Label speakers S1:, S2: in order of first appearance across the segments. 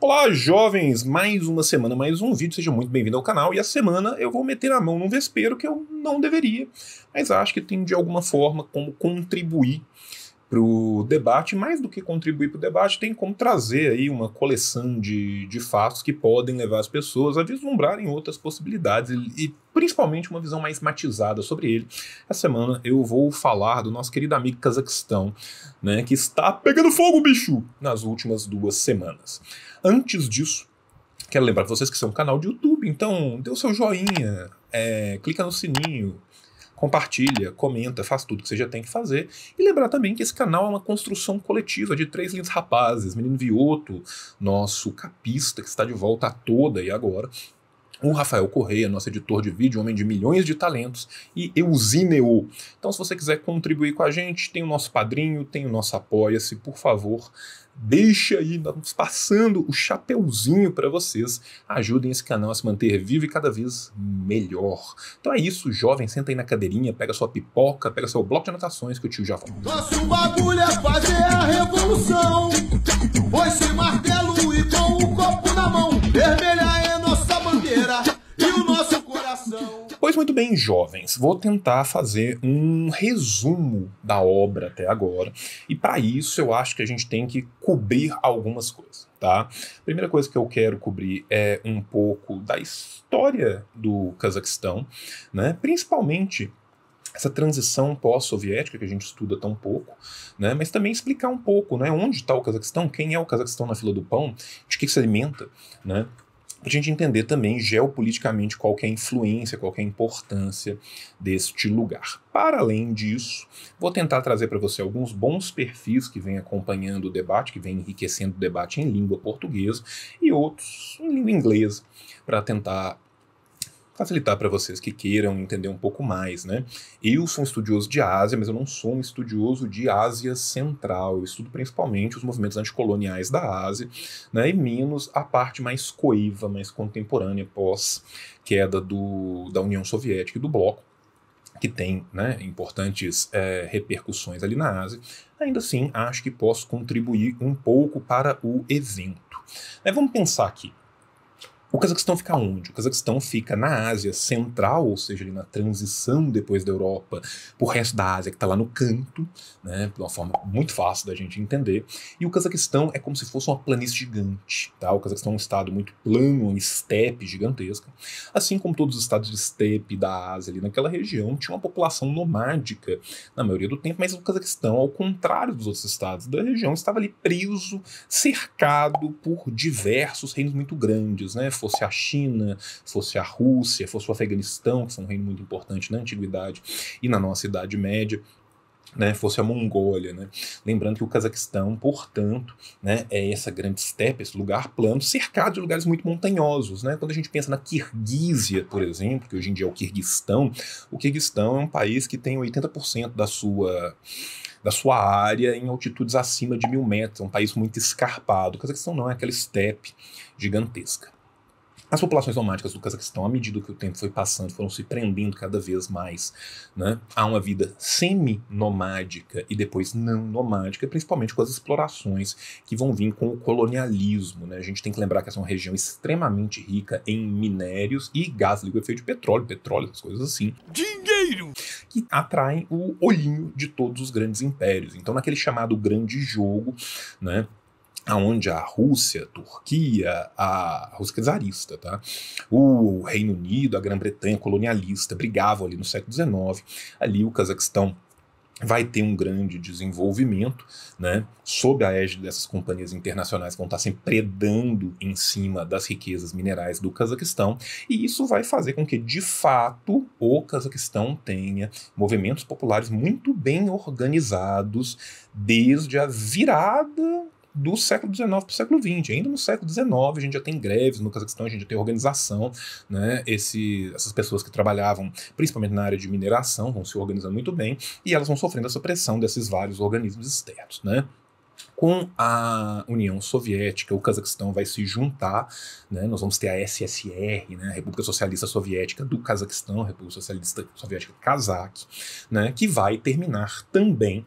S1: Olá, jovens! Mais uma semana, mais um vídeo. Seja muito bem-vindo ao canal. E a semana eu vou meter a mão num vespeiro que eu não deveria, mas acho que tem de alguma forma como contribuir para o debate. Mais do que contribuir para o debate, tem como trazer aí uma coleção de fatos que podem levar as pessoas a vislumbrarem outras possibilidades e principalmente uma visão mais matizada sobre ele. Essa semana eu vou falar do nosso querido amigo Cazaquistão, né, que está pegando fogo, bicho, nas últimas 2 semanas. Antes disso, quero lembrar para vocês que isso é um canal de YouTube, então dê o seu joinha, clica no sininho, compartilha, comenta, faz tudo que você já tem que fazer. E lembrar também que esse canal é uma construção coletiva de 3 lindos rapazes: Menino Vioto, nosso capista que está de volta a toda e agora, o Rafael Correia, nosso editor de vídeo, homem de milhões de talentos, e Euzineo. Então, se você quiser contribuir com a gente, tem o nosso padrinho, tem o nosso apoia-se, por favor, deixa aí, estamos passando o chapeuzinho para vocês, ajudem esse canal a se manter vivo e cada vez melhor. Então é isso, jovem, senta aí na cadeirinha, pega sua pipoca, pega seu bloco de anotações que o tio já falou.
S2: Nosso bagulho é fazer a revolução, foi-se martelo e com o copo na mão, vermelha é nossa bandeira e o nosso coração.
S1: Pois muito bem, jovens, vou tentar fazer um resumo da obra até agora, e para isso eu acho que a gente tem que cobrir algumas coisas, tá? A primeira coisa que eu quero cobrir é um pouco da história do Cazaquistão, né? Principalmente essa transição pós-soviética que a gente estuda tão pouco, né? Mas também explicar um pouco, né, onde está o Cazaquistão, quem é o Cazaquistão na fila do pão, de que se alimenta, né? Para a gente entender também geopoliticamente qual que é a influência, qual que é a importância deste lugar. Para além disso, vou tentar trazer para você alguns bons perfis que vêm acompanhando o debate, que vêm enriquecendo o debate em língua portuguesa, e outros em língua inglesa, para tentar facilitar para vocês que queiram entender um pouco mais, né? Eu sou um estudioso de Ásia, mas eu não sou um estudioso de Ásia Central. Eu estudo principalmente os movimentos anticoloniais da Ásia, né? E menos a parte mais coiva, mais contemporânea, pós-queda da União Soviética e do Bloco, que tem, né, importantes repercussões ali na Ásia. Ainda assim, acho que posso contribuir um pouco para o evento. Vamos pensar aqui. O Cazaquistão fica onde? O Cazaquistão fica na Ásia Central, ou seja, ali na transição depois da Europa para o resto da Ásia, que está lá no canto, né, de uma forma muito fácil da gente entender. E o Cazaquistão é como se fosse uma planície gigante, tá? O Cazaquistão é um estado muito plano, uma estepe gigantesca. Assim como todos os estados de estepe da Ásia ali naquela região, tinha uma população nomádica na maioria do tempo, mas o Cazaquistão, ao contrário dos outros estados da região, estava ali preso, cercado por diversos reinos muito grandes, né? Fosse a China, fosse a Rússia, fosse o Afeganistão, que foi um reino muito importante na Antiguidade e na nossa Idade Média, né, fosse a Mongólia, né? Lembrando que o Cazaquistão, portanto, né, é essa grande estepe, esse lugar plano, cercado de lugares muito montanhosos, né? Quando a gente pensa na Kirguísia, por exemplo, que hoje em dia é o Quirguistão é um país que tem 80% da sua área em altitudes acima de 1000 metros, é um país muito escarpado. O Cazaquistão não é aquela estepe gigantesca. As populações nomádicas do Cazaquistão, à medida que o tempo foi passando, foram se prendendo cada vez mais, né, a uma vida semi-nomádica e depois não nomádica, principalmente com as explorações que vão vir com o colonialismo, né? A gente tem que lembrar que essa é uma região extremamente rica em minérios e gás liquefeito de petróleo, essas coisas assim. Dinheiro! Que atraem o olhinho de todos os grandes impérios. Então, naquele chamado grande jogo, né, onde a Rússia, a Turquia, a Rússia czarista, tá? O Reino Unido, a Grã-Bretanha colonialista brigavam ali no século XIX. Ali o Cazaquistão vai ter um grande desenvolvimento, né, sob a égide dessas companhias internacionais que vão estar sempre predando em cima das riquezas minerais do Cazaquistão, e isso vai fazer com que, de fato, o Cazaquistão tenha movimentos populares muito bem organizados desde a virada do século XIX para o século XX. Ainda no século XIX a gente já tem greves no Cazaquistão, a gente já tem organização, né? Essas pessoas que trabalhavam principalmente na área de mineração vão se organizando muito bem e elas vão sofrendo essa pressão desses vários organismos externos, né? Com a União Soviética, o Cazaquistão vai se juntar, né? Nós vamos ter a SSR, né? A República Socialista Soviética do Cazaquistão, a República Socialista Soviética Cazaque, né? Que vai terminar também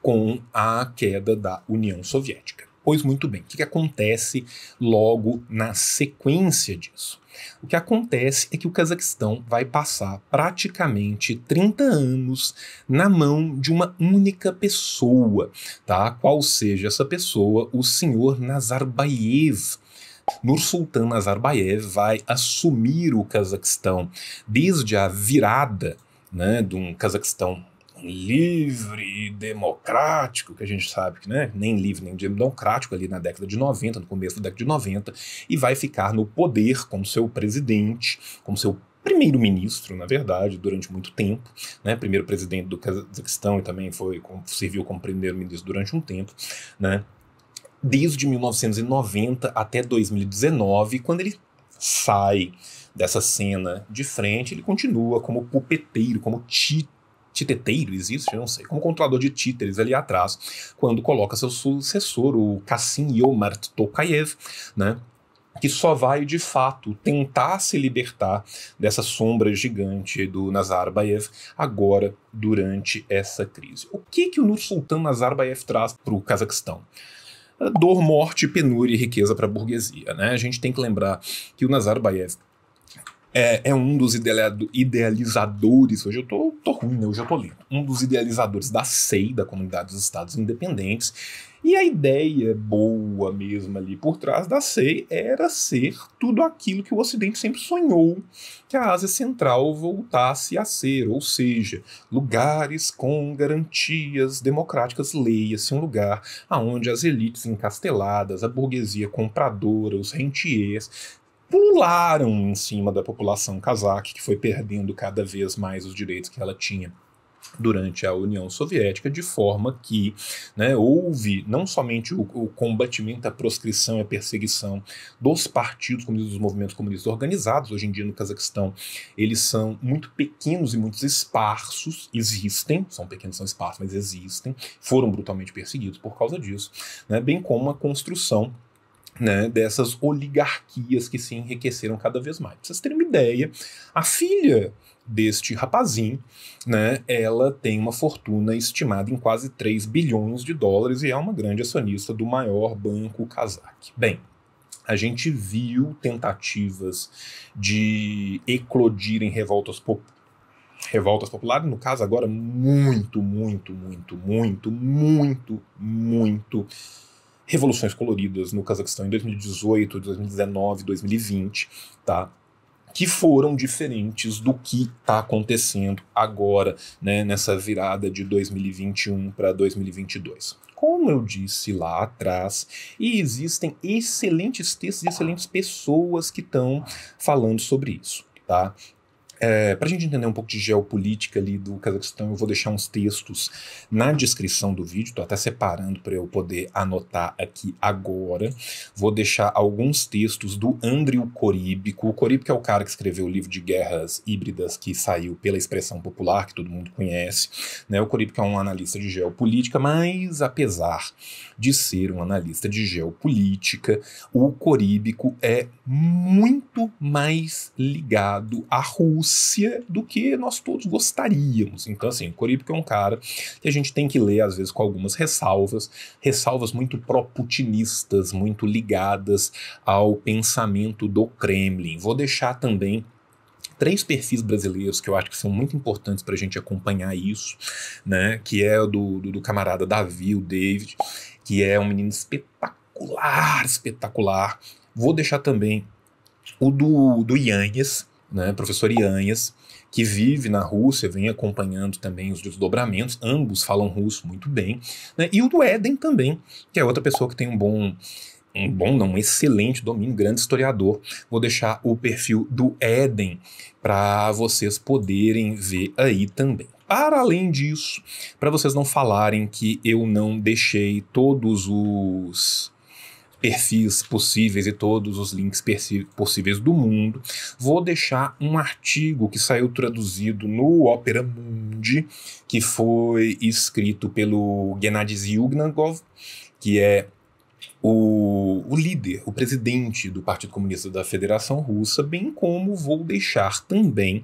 S1: com a queda da União Soviética. Pois muito bem, o que acontece logo na sequência disso? O que acontece é que o Cazaquistão vai passar praticamente 30 anos na mão de uma única pessoa, tá? Qual seja essa pessoa? O senhor Nazarbayev. Nursultan Nazarbayev vai assumir o Cazaquistão desde a virada, né, de um Cazaquistão livre e democrático, que a gente sabe que, né, nem livre nem democrático, ali na década de 90, no começo da década de 90, e vai ficar no poder como seu presidente, como seu primeiro-ministro, na verdade, durante muito tempo, né, primeiro presidente do Cazaquistão e também serviu como primeiro-ministro durante um tempo, né, desde 1990 até 2019, quando ele sai dessa cena de frente, ele continua como pupeteiro, como titeteiro, existe? Eu não sei, como controlador de títeres ali atrás, quando coloca seu sucessor, o Kassym-Jomart Tokayev, né, que só vai, de fato, tentar se libertar dessa sombra gigante do Nazarbayev agora, durante essa crise. O que o Nursultan Nazarbayev traz para o Cazaquistão? Dor, morte, penúria e riqueza para a burguesia, né? A gente tem que lembrar que o Nazarbayev é um dos idealizadores, hoje eu tô ruim, né? Hoje eu tô lento, um dos idealizadores da CEI, da Comunidade dos Estados Independentes, e a ideia boa mesmo ali por trás da CEI era ser tudo aquilo que o Ocidente sempre sonhou que a Ásia Central voltasse a ser, ou seja, lugares com garantias democráticas, leia-se um lugar onde as elites encasteladas, a burguesia compradora, os rentiers, pularam em cima da população cazaque, que foi perdendo cada vez mais os direitos que ela tinha durante a União Soviética, de forma que, né, houve não somente o combatimento, a proscrição e a perseguição dos partidos comunistas, dos movimentos comunistas organizados. Hoje em dia no Cazaquistão eles são muito pequenos e muito esparsos, existem, são pequenos, são esparsos, mas existem, foram brutalmente perseguidos por causa disso, né, bem como a construção, né, dessas oligarquias que se enriqueceram cada vez mais. Pra vocês terem uma ideia, a filha deste rapazinho, né, ela tem uma fortuna estimada em quase 3 bilhões de dólares e é uma grande acionista do maior banco cazaque. Bem, a gente viu tentativas de eclodirem revoltas populares, no caso agora muito revoluções coloridas no Cazaquistão em 2018, 2019, 2020, tá? Que foram diferentes do que está acontecendo agora, né, nessa virada de 2021 para 2022. Como eu disse lá atrás, e existem excelentes textos e excelentes pessoas que estão falando sobre isso, tá? Para a gente entender um pouco de geopolítica ali do Cazaquistão, eu vou deixar uns textos na descrição do vídeo, estou até separando para eu poder anotar aqui agora. Vou deixar alguns textos do Andriy Korypko. O Korypko é o cara que escreveu o livro de Guerras Híbridas, que saiu pela Expressão Popular, que todo mundo conhece, né? O Korypko é um analista de geopolítica, mas apesar de ser um analista de geopolítica, o Korypko é muito mais ligado à Rússia do que nós todos gostaríamos. Então, assim, o Korypko é um cara que a gente tem que ler, às vezes, com algumas ressalvas muito pró-putinistas, muito ligadas ao pensamento do Kremlin. Vou deixar também 3 perfis brasileiros que eu acho que são muito importantes para a gente acompanhar isso, né? Que é o do camarada Davi, o David, que é um menino espetacular. Vou deixar também o do Yanez, né, professor Yanez, que vive na Rússia, vem acompanhando também os desdobramentos, ambos falam russo muito bem, né, e o do Éden também, que é outra pessoa que tem um excelente domínio, grande historiador. Vou deixar o perfil do Éden para vocês poderem ver aí também. Para além disso, para vocês não falarem que eu não deixei todos os perfis possíveis e todos os links possíveis do mundo, vou deixar um artigo que saiu traduzido no Opera Mundi, que foi escrito pelo Gennady Zyuganov, que é o líder, o presidente do Partido Comunista da Federação Russa, bem como vou deixar também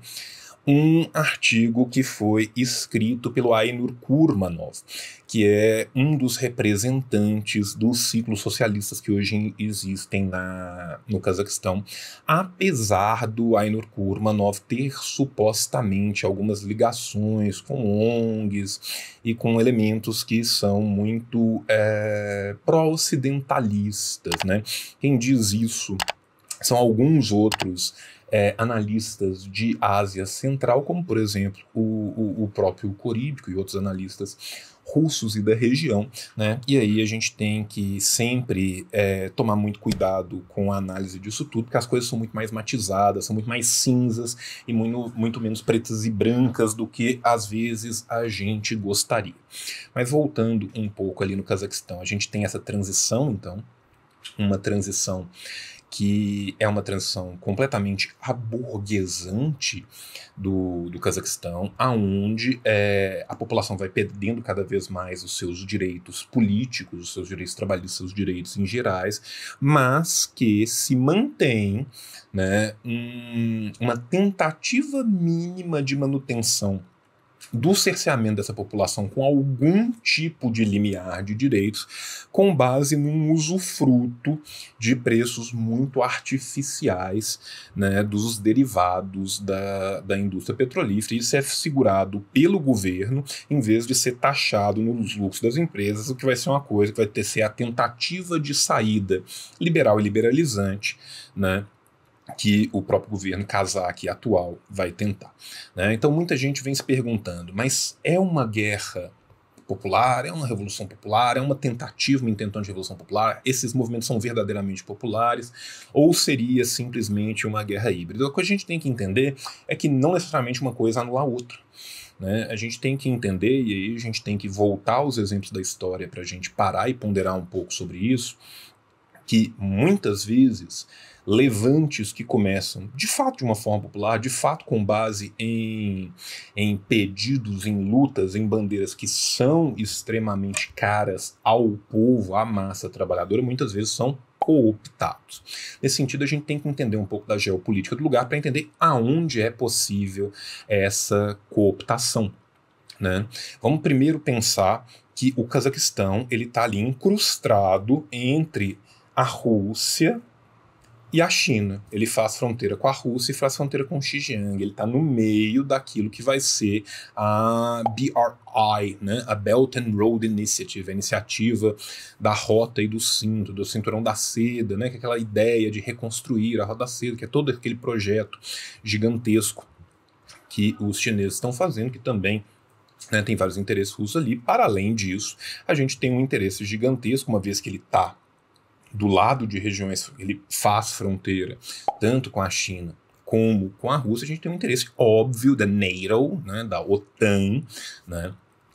S1: um artigo que foi escrito pelo Ainur Kurmanov, que é um dos representantes dos ciclos socialistas que hoje existem no Cazaquistão, apesar do Ainur Kurmanov ter supostamente algumas ligações com ONGs e com elementos que são muito pró-ocidentalistas, né? Quem diz isso são alguns outros analistas de Ásia Central, como, por exemplo, o próprio Koríbiko e outros analistas russos e da região, né? E aí a gente tem que sempre tomar muito cuidado com a análise disso tudo, porque as coisas são muito mais matizadas, são muito mais cinzas e muito menos pretas e brancas do que, às vezes, a gente gostaria. Mas voltando um pouco ali no Cazaquistão, a gente tem essa transição, então, uma transição que é uma transição completamente aburguesante do Cazaquistão, aonde a população vai perdendo cada vez mais os seus direitos políticos, os seus direitos trabalhistas, os seus direitos em gerais, mas que se mantém, né, uma tentativa mínima de manutenção do cerceamento dessa população com algum tipo de limiar de direitos, com base num usufruto de preços muito artificiais, né, dos derivados da indústria petrolífera. Isso é segurado pelo governo, em vez de ser taxado nos lucros das empresas, o que vai ser uma coisa que vai ser a tentativa de saída liberal e liberalizante, né, que o próprio governo cazaque atual vai tentar, né? Então muita gente vem se perguntando, mas é uma guerra popular, é uma revolução popular, é uma tentativa, uma intentona de revolução popular, esses movimentos são verdadeiramente populares, ou seria simplesmente uma guerra híbrida? O que a gente tem que entender é que não necessariamente uma coisa anula a outra, né? A gente tem que entender, e aí a gente tem que voltar aos exemplos da história para a gente parar e ponderar um pouco sobre isso, que muitas vezes levantes que começam, de fato, de uma forma popular, de fato com base em pedidos, em lutas, em bandeiras que são extremamente caras ao povo, à massa trabalhadora, muitas vezes são cooptados. Nesse sentido, a gente tem que entender um pouco da geopolítica do lugar para entender aonde é possível essa cooptação, né? Vamos primeiro pensar que o Cazaquistão está ali incrustado entre a Rússia e a China. Ele faz fronteira com a Rússia e faz fronteira com o Xinjiang. Ele está no meio daquilo que vai ser a BRI, né? A Belt and Road Initiative, a iniciativa da rota e do cinto, do cinturão da seda, né? Que é aquela ideia de reconstruir a rota da seda, que é todo aquele projeto gigantesco que os chineses estão fazendo, que também, né, tem vários interesses russos ali. Para além disso, a gente tem um interesse gigantesco, uma vez que ele está do lado de regiões, ele faz fronteira tanto com a China como com a Rússia. A gente tem um interesse óbvio da NATO, né, da OTAN, né,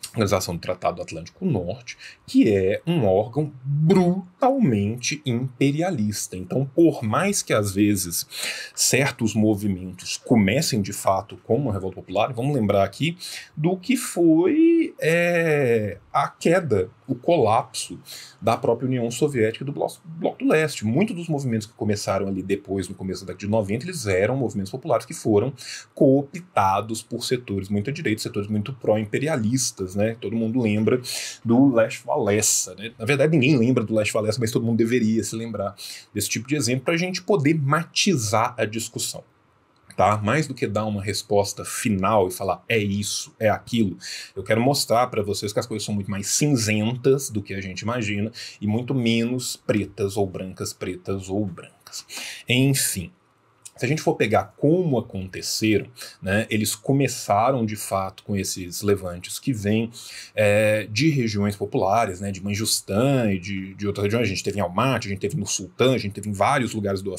S1: Organização do Tratado Atlântico Norte, que é um órgão brutalmente imperialista. Então, por mais que às vezes certos movimentos comecem de fato como uma revolta popular, vamos lembrar aqui do que foi a queda, o colapso da própria União Soviética e do Bloco do Leste. Muitos dos movimentos que começaram ali depois, no começo da década de 90, eles eram movimentos populares que foram cooptados por setores muito à direita, setores muito pró-imperialistas, né? Todo mundo lembra do Lech Walesa, né? Na verdade, ninguém lembra do Lech Walesa, mas todo mundo deveria se lembrar desse tipo de exemplo para a gente poder matizar a discussão. Tá? Mais do que dar uma resposta final e falar é isso, é aquilo, eu quero mostrar para vocês que as coisas são muito mais cinzentas do que a gente imagina e muito menos pretas ou brancas, Enfim, se a gente for pegar como aconteceram, né, eles começaram de fato com esses levantes que vêm de regiões populares, né, de Manjustan e de outras regiões. A gente teve em Almaty, a gente teve no Sultan, a gente teve em vários lugares do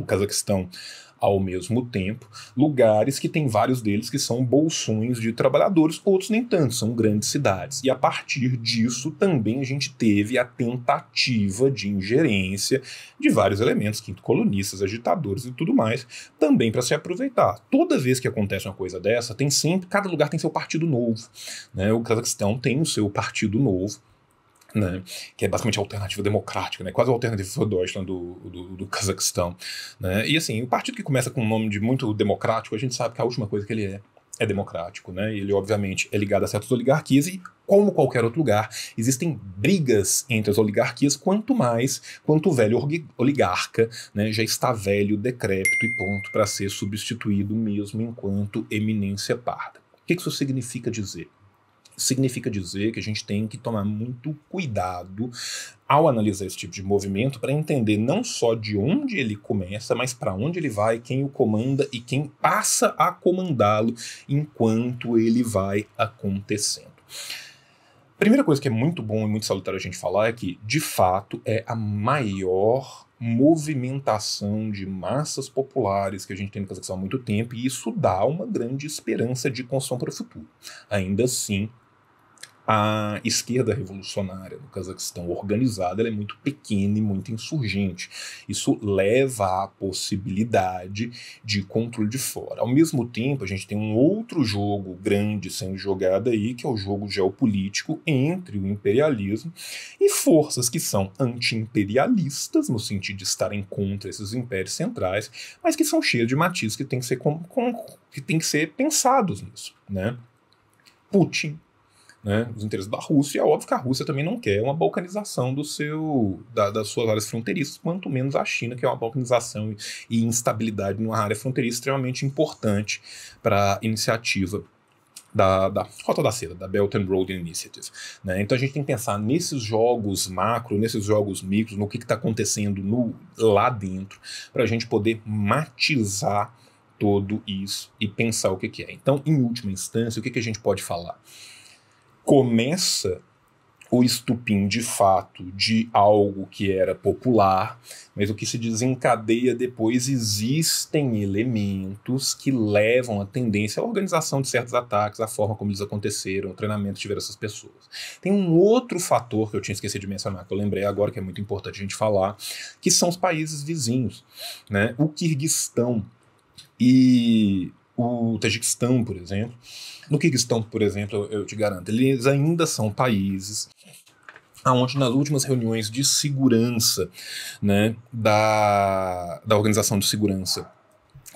S1: Cazaquistão ao mesmo tempo, lugares que tem vários deles que são bolsões de trabalhadores, outros nem tanto, são grandes cidades. E a partir disso também a gente teve a tentativa de ingerência de vários elementos, quinto-colonistas, agitadores e tudo mais, também para se aproveitar. Toda vez que acontece uma coisa dessa, tem sempre, cada lugar tem seu partido novo, né? O Cazaquistão tem o seu partido novo, né, que é basicamente a alternativa democrática, né, quase a alternativa for Deutschland do Cazaquistão, né, e assim, o partido que começa com um nome de muito democrático, a gente sabe que a última coisa que ele é democrático, né, ele obviamente é ligado a certas oligarquias e, como qualquer outro lugar, existem brigas entre as oligarquias, quanto o velho oligarca, né, já está velho, decrépito e pronto para ser substituído mesmo enquanto eminência parda. O que isso significa dizer? Significa dizer que a gente tem que tomar muito cuidado ao analisar esse tipo de movimento para entender não só de onde ele começa, mas para onde ele vai, quem o comanda e quem passa a comandá-lo enquanto ele vai acontecendo. Primeira coisa que é muito bom e muito salutar a gente falar é que, de fato, é a maior movimentação de massas populares que a gente tem no Cazaquistão há muito tempo, e isso dá uma grande esperança de construção para o futuro. Ainda assim, a esquerda revolucionária no Cazaquistão organizada ela é muito pequena e muito insurgente. Isso leva à possibilidade de controle de fora. Ao mesmo tempo, a gente tem um outro jogo grande sendo jogado aí, que é o jogo geopolítico entre o imperialismo e forças que são anti-imperialistas, no sentido de estarem contra esses impérios centrais, mas que são cheias de matizes que tem que ser pensados nisso, né? Putin, né, os interesses da Rússia, é óbvio que a Rússia também não quer uma balcanização das suas áreas fronteiriças, quanto menos a China, que é uma balcanização e instabilidade numa área fronteiriça extremamente importante para a iniciativa da Rota da Seda, da Belt and Road Initiative, né? Então a gente tem que pensar nesses jogos macro, nesses jogos micros, no que está acontecendo lá dentro, para a gente poder matizar tudo isso e pensar o que é. Então, em última instância, o que a gente pode falar? Começa o estupim de fato de algo que era popular, mas o que se desencadeia depois, existem elementos que levam a tendência à organização de certos ataques, a forma como eles aconteceram, o treinamento de diversas pessoas. Tem um outro fator que eu tinha esquecido de mencionar, que eu lembrei agora, que é muito importante a gente falar, que são os países vizinhos, né? O Quirguistão e o Tajiquistão, por exemplo. No Quirguistão, por exemplo, eu te garanto, eles ainda são países onde nas últimas reuniões de segurança, né, da Organização de Segurança,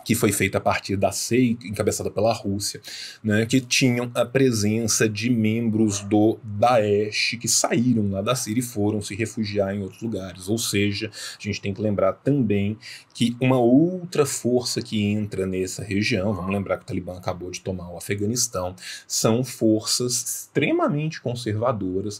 S1: que foi feita a partir da CEI, encabeçada pela Rússia, né, que tinham a presença de membros do Daesh que saíram lá da Síria e foram se refugiar em outros lugares. Ou seja, a gente tem que lembrar também que uma outra força que entra nessa região, vamos lembrar que o Talibã acabou de tomar o Afeganistão, são forças extremamente conservadoras,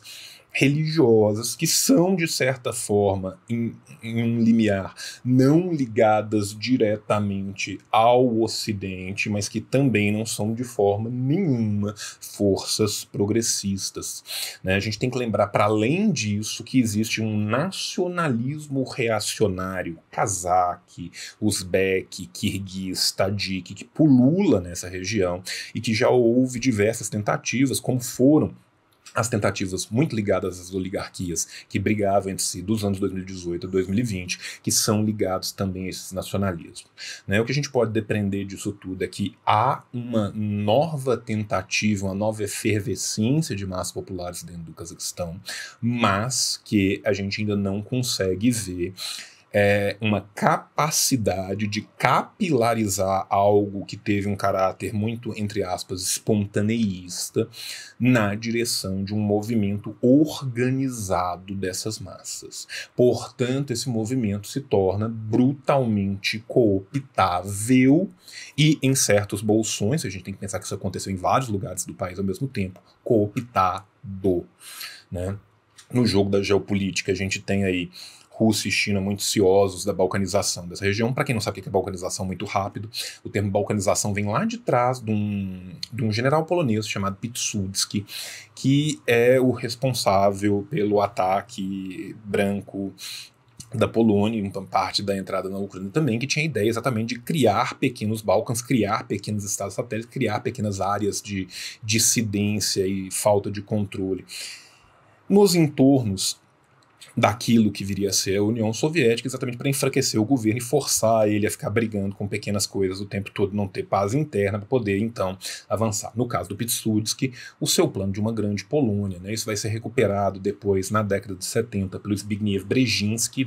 S1: religiosas, que são, de certa forma, em um limiar, não ligadas diretamente ao Ocidente, mas que também não são, de forma nenhuma, forças progressistas, né? A gente tem que lembrar, para além disso, que existe um nacionalismo reacionário, cazaque, uzbek, kirguiz, tadjik, que pulula nessa região e que já houve diversas tentativas, como foram as tentativas muito ligadas às oligarquias que brigavam entre si dos anos 2018 a 2020, que são ligados também a esses nacionalismos, né? O que a gente pode depreender disso tudo é que há uma nova tentativa, uma nova efervescência de massas populares dentro do Cazaquistão, mas que a gente ainda não consegue ver uma capacidade de capilarizar algo que teve um caráter muito, entre aspas, espontaneísta na direção de um movimento organizado dessas massas. Portanto, esse movimento se torna brutalmente cooptável e, em certos bolsões, a gente tem que pensar que isso aconteceu em vários lugares do país ao mesmo tempo, cooptado, né? No jogo da geopolítica, a gente tem aí Rússia e China muito ciosos da balcanização dessa região. Para quem não sabe o que é balcanização, muito rápido, o termo balcanização vem lá de trás de um general polonês chamado Pilsudski, que é o responsável pelo ataque branco da Polônia, então parte da entrada na Ucrânia também, que tinha a ideia exatamente de criar pequenos Balcãs, criar pequenos estados satélites, criar pequenas áreas de dissidência e falta de controle. Nos entornos daquilo que viria a ser a União Soviética, exatamente para enfraquecer o governo e forçar ele a ficar brigando com pequenas coisas o tempo todo, não ter paz interna para poder, então, avançar. No caso do Pilsudski, o seu plano de uma grande Polônia, né? Isso vai ser recuperado depois, na década de 70, pelo Zbigniew Brzezinski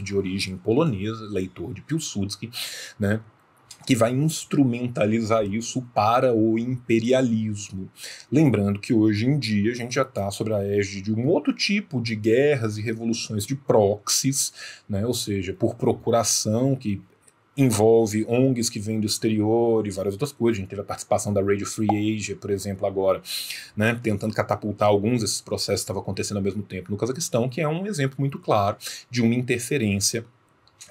S1: de origem polonesa, leitor de Pilsudski, né? Que vai instrumentalizar isso para o imperialismo. Lembrando que hoje em dia a gente já está sob a égide de um outro tipo de guerras e revoluções de proxies, né? Ou seja, por procuração, que envolve ONGs que vêm do exterior e várias outras coisas. A gente teve a participação da Radio Free Asia, por exemplo, agora, né, tentando catapultar alguns desses processos que estavam acontecendo ao mesmo tempo no Cazaquistão, que é um exemplo muito claro de uma interferência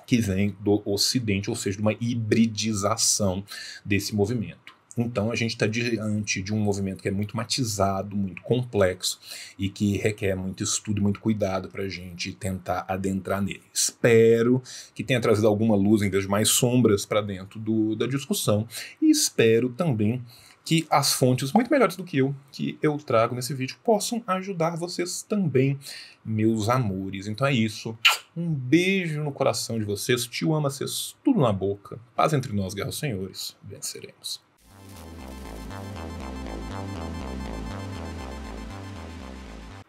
S1: que vem do Ocidente, ou seja, de uma hibridização desse movimento. Então a gente está diante de um movimento que é muito matizado, muito complexo e que requer muito estudo e muito cuidado para a gente tentar adentrar nele. Espero que tenha trazido alguma luz em vez de mais sombras para dentro da discussão, e espero também que as fontes muito melhores do que eu trago nesse vídeo possam ajudar vocês também, meus amores. Então é isso. Um beijo no coração de vocês. Tio ama vocês tudo na boca. Paz entre nós, guerra aos senhores. Venceremos.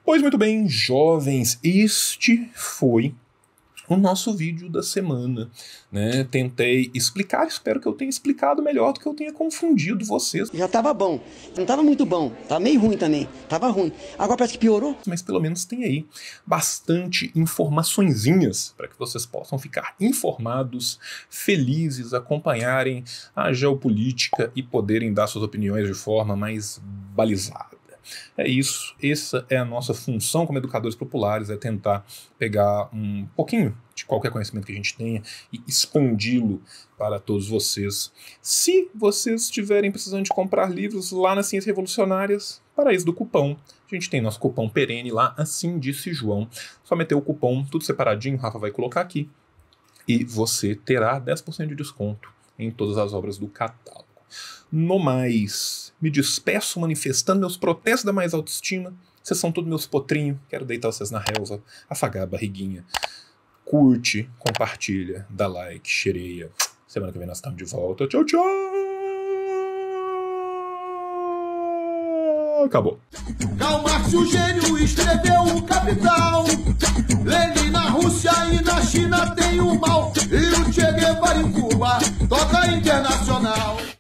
S1: Pois muito bem, jovens, este foi o nosso vídeo da semana, né? Tentei explicar, espero que eu tenha explicado melhor do que eu tenha confundido vocês.
S3: Já tava bom, não tava muito bom, tava meio ruim também, tava ruim. Agora parece que piorou.
S1: Mas pelo menos tem aí bastante informaçõezinhas para que vocês possam ficar informados, felizes, acompanharem a geopolítica e poderem dar suas opiniões de forma mais balizada. É isso, essa é a nossa função como educadores populares, é tentar pegar um pouquinho de qualquer conhecimento que a gente tenha e expandi-lo para todos vocês. Se vocês estiverem precisando de comprar livros lá nas Ciências Revolucionárias, Paraíso do Cupom, a gente tem nosso cupom perene lá, assim disse João. Só meter o cupom, tudo separadinho, o Rafa vai colocar aqui, e você terá 10% de desconto em todas as obras do catálogo. No mais, me despeço manifestando meus protestos da mais autoestima. Vocês são todos meus potrinhos. Quero deitar vocês na relva, afagar a barriguinha. Curte, compartilha, dá like, xereia. Semana que vem nós estamos de volta. Tchau, tchau! Acabou.
S2: Karl Marx, o gênio, escreveu o Capital. Lenin na Rússia e na China tem o mal. E o Che Guevara em Cuba toca internacional.